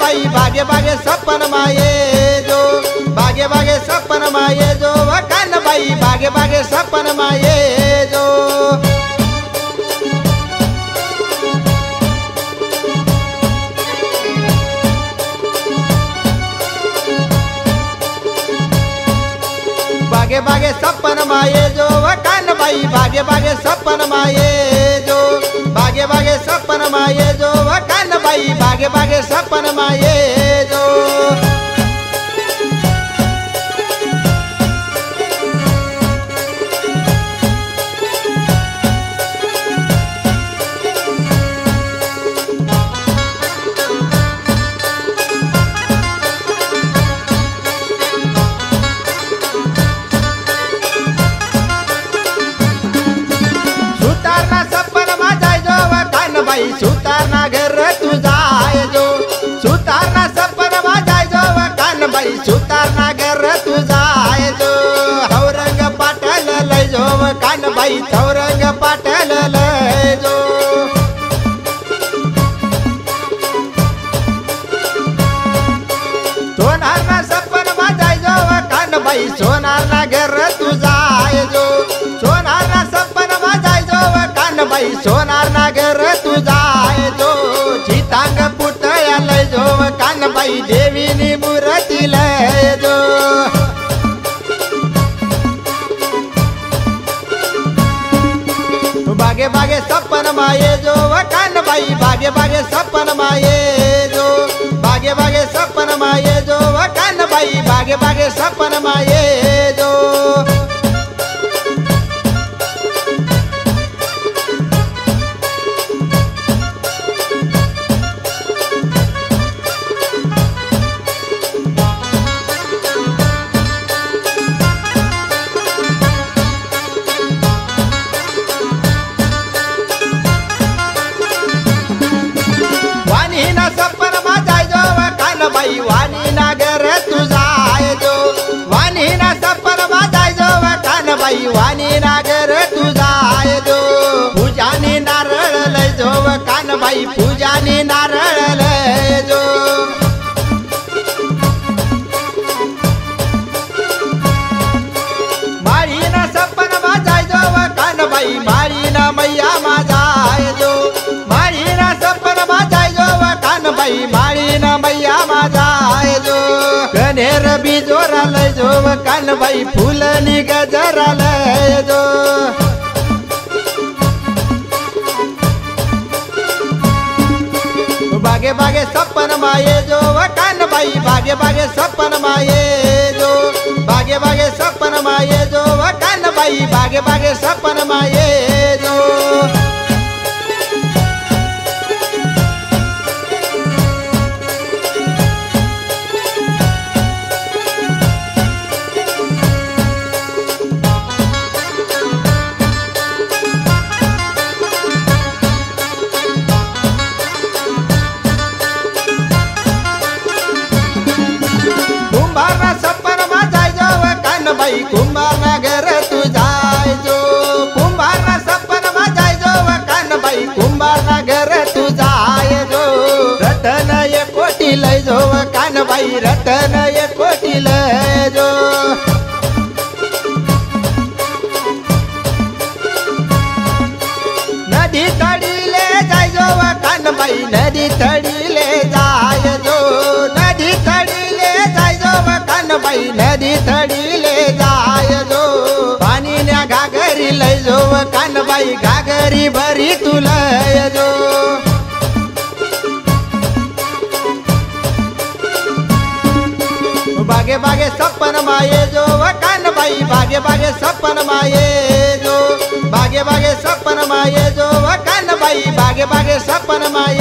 भाई भागे भागे सपन माये जो भागे भागे सपन माये जो कान भाई भागे भागे सपन माये जो भागे भागे सपन माये जो कान भाई भागे भागे सपन माये जो भागे भागे सपन माये जो कान भाई भागे भागे सपन माये जो सुतारना घर तू जाय जो सुतारना सपन वाजाय जो कान बाई सुतारना घर तू जाय जो औरंग पाटल लय जो कान बाई औरंग पाटल लय जो सोनारना सपन वाजाय जो कान बाई सोनारना घर तू जाय जो सोनारना सपन वाजाय जो कान बाई सोनारना घर तू जाय जो चितांग पुतळ्या लय जो कान बाई देवीनी मूर्ती लय जो भागे भागे सपन माये जो कान बाई भागे भागे सपन माये जो भागे भागे सपन माये जो कान बाई भागे भागे सपन माये जो बाई वाणी नागर तू जाय जो वाणी ना सपन वाजाय जो कान बाई वाणी नागर तू जाय जो पूजानी नारळ लय जो कान बाई पूजानी नारळ लय जो माळी ना सपन वाजाय जो कान बाई माळी ना मैया माझाय जो माळी ना सपन वाजाय जो कान बाई माळी ना मैया माझाय जो कनेर बिजोरा लय जो कान बाई फुलनी गजरा लय जो भागे भागे सपन माये जो कान बाई भागे भागे सपन माये जो भागे भागे सपन माये जो कान बाई भागे भागे सपन माये जो कुंभार नगर तू जाय जो कुंभार ना सपन वाजाय जो कान बाई कुंभार नगर तू जाय जो रतन ये कोटी लय जो कान बाई रतन ये कोटी लय जो नदी तडीले जाय जो कान बाई नदी तडीले जाय जो नदी तडीले जाय जो कान बाई नदी तडीले जाय जो पाणी न्या घागरी लय जो कान बाई घागरी भरी तुलय जो भागे भागे सपन माये जो कान बाई भागे भागे सपन माये जो भागे भागे सपन माये जो कान बाई भागे भागे सपन माये